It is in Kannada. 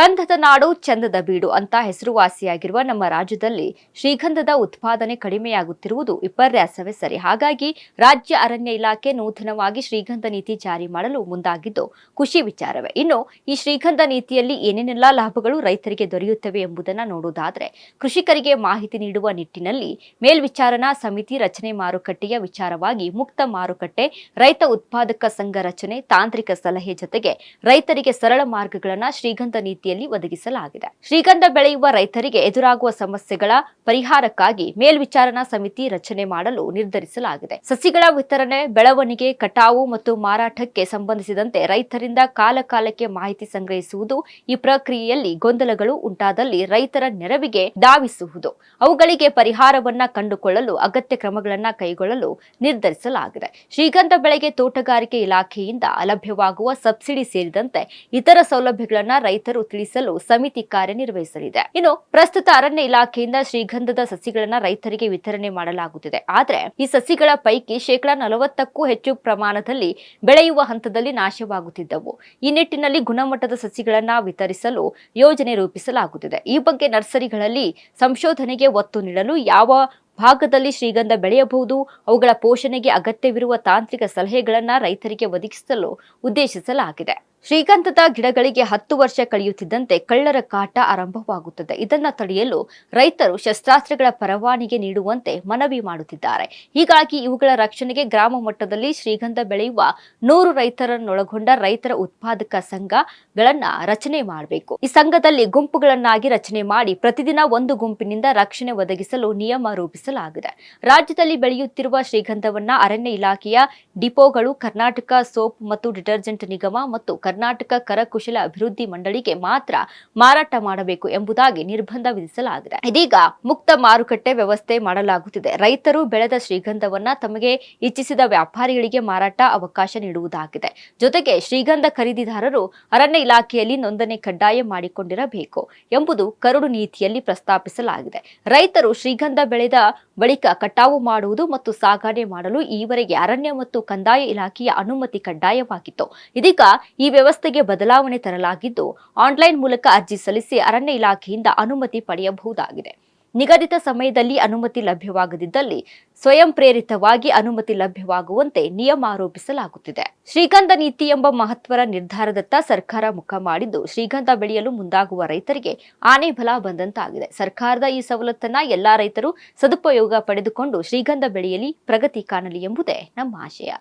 ಗಂಧದ ನಾಡು ಚಂದದ ಬೀಡು ಅಂತ ಹೆಸರುವಾಸಿಯಾಗಿರುವ ನಮ್ಮ ರಾಜ್ಯದಲ್ಲಿ ಶ್ರೀಗಂಧದ ಉತ್ಪಾದನೆ ಕಡಿಮೆಯಾಗುತ್ತಿರುವುದು ವಿಪರ್ಯಾಸವೇ ಸರಿ. ಹಾಗಾಗಿ ರಾಜ್ಯ ಅರಣ್ಯ ಇಲಾಖೆ ನೂತನವಾಗಿ ಶ್ರೀಗಂಧ ನೀತಿ ಜಾರಿ ಮಾಡಲು ಮುಂದಾಗಿದ್ದು ಖುಷಿ ವಿಚಾರವೇ. ಇನ್ನು ಈ ಶ್ರೀಗಂಧ ನೀತಿಯಲ್ಲಿ ಏನೇನೆಲ್ಲಾ ಲಾಭಗಳು ರೈತರಿಗೆ ದೊರೆಯುತ್ತವೆ ಎಂಬುದನ್ನು ನೋಡುವುದಾದರೆ, ಕೃಷಿಕರಿಗೆ ಮಾಹಿತಿ ನೀಡುವ ನಿಟ್ಟಿನಲ್ಲಿ ಮೇಲ್ವಿಚಾರಣಾ ಸಮಿತಿ ರಚನೆ, ಮಾರುಕಟ್ಟೆಯ ವಿಚಾರವಾಗಿ ಮುಕ್ತ ಮಾರುಕಟ್ಟೆ, ರೈತ ಉತ್ಪಾದಕ ಸಂಘ ರಚನೆ, ತಾಂತ್ರಿಕ ಸಲಹೆ ಜೊತೆಗೆ ರೈತರಿಗೆ ಸರಳ ಮಾರ್ಗಗಳನ್ನು ಶ್ರೀಗಂಧ ನೀತಿಯಲ್ಲಿ ಒದಗಿಸಲಾಗಿದೆ. ಶ್ರೀಗಂಧ ಬೆಳೆಯುವ ರೈತರಿಗೆ ಎದುರಾಗುವ ಸಮಸ್ಯೆಗಳ ಪರಿಹಾರಕ್ಕಾಗಿ ಮೇಲ್ವಿಚಾರಣಾ ಸಮಿತಿ ರಚನೆ ಮಾಡಲು ನಿರ್ಧರಿಸಲಾಗಿದೆ. ಸಸಿಗಳ ವಿತರಣೆ, ಬೆಳವಣಿಗೆ, ಕಟಾವು ಮತ್ತು ಮಾರಾಟಕ್ಕೆ ಸಂಬಂಧಿಸಿದಂತೆ ರೈತರಿಂದ ಕಾಲಕಾಲಕ್ಕೆ ಮಾಹಿತಿ ಸಂಗ್ರಹಿಸುವುದು, ಈ ಪ್ರಕ್ರಿಯೆಯಲ್ಲಿ ಗೊಂದಲಗಳು ಉಂಟಾದಲ್ಲಿ ರೈತರ ನೆರವಿಗೆ ಧಾವಿಸುವುದು, ಅವುಗಳಿಗೆ ಪರಿಹಾರವನ್ನ ಕಂಡುಕೊಳ್ಳಲು ಅಗತ್ಯ ಕ್ರಮಗಳನ್ನು ಕೈಗೊಳ್ಳಲು ನಿರ್ಧರಿಸಲಾಗಿದೆ. ಶ್ರೀಗಂಧ ಬೆಳೆಗೆ ತೋಟಗಾರಿಕೆ ಇಲಾಖೆಯಿಂದ ಲಭ್ಯವಾಗುವ ಸಬ್ಸಿಡಿ ಸೇರಿದಂತೆ ಇತರ ಸೌಲಭ್ಯಗಳನ್ನು ರೈತರು ತಿಳಿಸಲು ಸಮಿತಿ ಕಾರ್ಯನಿರ್ವಹಿಸಲಿದೆ. ಇನ್ನು ಪ್ರಸ್ತುತ ಅರಣ್ಯ ಇಲಾಖೆಯಿಂದ ಶ್ರೀಗಂಧದ ಸಸಿಗಳನ್ನು ರೈತರಿಗೆ ವಿತರಣೆ ಮಾಡಲಾಗುತ್ತಿದೆ. ಆದರೆ ಈ ಸಸಿಗಳ ಪೈಕಿ 40%ಕ್ಕೂ ಹೆಚ್ಚು ಪ್ರಮಾಣದಲ್ಲಿ ಬೆಳೆಯುವ ಹಂತದಲ್ಲಿ ನಾಶವಾಗುತ್ತಿದ್ದವು. ಈ ನಿಟ್ಟಿನಲ್ಲಿ ಗುಣಮಟ್ಟದ ಸಸಿಗಳನ್ನು ವಿತರಿಸಲು ಯೋಜನೆ ರೂಪಿಸಲಾಗುತ್ತಿದೆ. ಈ ಬಗ್ಗೆ ನರ್ಸರಿಗಳಲ್ಲಿ ಸಂಶೋಧನೆಗೆ ಒತ್ತು ನೀಡಲು, ಯಾವ ಭಾಗದಲ್ಲಿ ಶ್ರೀಗಂಧ ಬೆಳೆಯಬಹುದು, ಅವುಗಳ ಪೋಷಣೆಗೆ ಅಗತ್ಯವಿರುವ ತಾಂತ್ರಿಕ ಸಲಹೆಗಳನ್ನು ರೈತರಿಗೆ ಒದಗಿಸಲು ಉದ್ದೇಶಿಸಲಾಗಿದೆ. ಶ್ರೀಗಂಧದ ಗಿಡಗಳಿಗೆ 10 ವರ್ಷ ಕಳೆಯುತ್ತಿದ್ದಂತೆ ಕಳ್ಳರ ಕಾಟ ಆರಂಭವಾಗುತ್ತದೆ. ಇದನ್ನು ತಡೆಯಲು ರೈತರು ಶಸ್ತ್ರಾಸ್ತ್ರಗಳ ಪರವಾನಗಿ ನೀಡುವಂತೆ ಮನವಿ ಮಾಡುತ್ತಿದ್ದಾರೆ. ಹೀಗಾಗಿ ಇವುಗಳ ರಕ್ಷಣೆಗೆ ಗ್ರಾಮ ಮಟ್ಟದಲ್ಲಿ ಶ್ರೀಗಂಧ ಬೆಳೆಯುವ 100 ರೈತರನ್ನೊಳಗೊಂಡ ರೈತರ ಉತ್ಪಾದಕ ಸಂಘಗಳನ್ನ ರಚನೆ ಮಾಡಬೇಕು. ಈ ಸಂಘದಲ್ಲಿ ಗುಂಪುಗಳನ್ನಾಗಿ ರಚನೆ ಮಾಡಿ ಪ್ರತಿದಿನ ಒಂದು ಗುಂಪಿನಿಂದ ರಕ್ಷಣೆ ಒದಗಿಸಲು ನಿಯಮ ರೂಪಿಸಲಾಗಿದೆ. ರಾಜ್ಯದಲ್ಲಿ ಬೆಳೆಯುತ್ತಿರುವ ಶ್ರೀಗಂಧವನ್ನ ಅರಣ್ಯ ಇಲಾಖೆಯ ಡಿಪೋಗಳು, ಕರ್ನಾಟಕ ಸೋಪ್ ಮತ್ತು ಡಿಟರ್ಜೆಂಟ್ ನಿಗಮ ಮತ್ತು ಕರ್ನಾಟಕ ಕರಕುಶಲ ಅಭಿವೃದ್ಧಿ ಮಂಡಳಿಗೆ ಮಾತ್ರ ಮಾರಾಟ ಮಾಡಬೇಕು ಎಂಬುದಾಗಿ ನಿರ್ಬಂಧ ವಿಧಿಸಲಾಗಿದೆ. ಇದೀಗ ಮುಕ್ತ ಮಾರುಕಟ್ಟೆ ವ್ಯವಸ್ಥೆ ಮಾಡಲಾಗುತ್ತಿದೆ. ರೈತರು ಬೆಳೆದ ಶ್ರೀಗಂಧವನ್ನ ತಮಗೆ ಇಚ್ಛಿಸಿದ ವ್ಯಾಪಾರಿಗಳಿಗೆ ಮಾರಾಟ ಅವಕಾಶ ನೀಡುವುದಾಗಿದೆ. ಜೊತೆಗೆ ಶ್ರೀಗಂಧ ಖರೀದಿದಾರರು ಅರಣ್ಯ ಇಲಾಖೆಯಲ್ಲಿ ನೋಂದಣಿ ಕಡ್ಡಾಯ ಮಾಡಿಕೊಂಡಿರಬೇಕು ಎಂಬುದು ಕರಡು ನೀತಿಯಲ್ಲಿ ಪ್ರಸ್ತಾಪಿಸಲಾಗಿದೆ. ರೈತರು ಶ್ರೀಗಂಧ ಬೆಳೆದ ಬಳಿಕ ಕಟಾವು ಮಾಡುವುದು ಮತ್ತು ಸಾಗಣೆ ಮಾಡಲು ಈವರೆಗೆ ಅರಣ್ಯ ಮತ್ತು ಕಂದಾಯ ಇಲಾಖೆಯ ಅನುಮತಿ ಕಡ್ಡಾಯವಾಗಿತ್ತು. ಇದೀಗ ಈ ವ್ಯವಸ್ಥೆಗೆ ಬದಲಾವಣೆ ತರಲಾಗಿದ್ದು, ಆನ್ಲೈನ್ ಮೂಲಕ ಅರ್ಜಿ ಸಲ್ಲಿಸಿ ಅರಣ್ಯ ಇಲಾಖೆಯಿಂದ ಅನುಮತಿ ಪಡೆಯಬಹುದಾಗಿದೆ. ನಿಗದಿತ ಸಮಯದಲ್ಲಿ ಅನುಮತಿ ಲಭ್ಯವಾಗದಿದ್ದಲ್ಲಿ ಸ್ವಯಂ ಪ್ರೇರಿತವಾಗಿ ಅನುಮತಿ ಲಭ್ಯವಾಗುವಂತೆ ನಿಯಮ ರೂಪಿಸಲಾಗುತ್ತಿದೆ. ಶ್ರೀಗಂಧ ನೀತಿ ಎಂಬ ಮಹತ್ವದ ನಿರ್ಧಾರದತ್ತ ಸರ್ಕಾರ ಮುಖ ಮಾಡಿದ್ದು, ಶ್ರೀಗಂಧ ಬೆಳೆಯಲು ಮುಂದಾಗುವ ರೈತರಿಗೆ ಆನೆ ಬಲ ಬಂದಂತಾಗಿದೆ. ಸರ್ಕಾರದ ಈ ಸವಲತ್ತನ್ನ ಎಲ್ಲಾ ರೈತರು ಸದುಪಯೋಗ ಪಡೆದುಕೊಂಡು ಶ್ರೀಗಂಧ ಬೆಳೆಯಲಿ, ಪ್ರಗತಿ ಕಾಣಲಿ ಎಂಬುದೇ ನಮ್ಮ ಆಶಯ.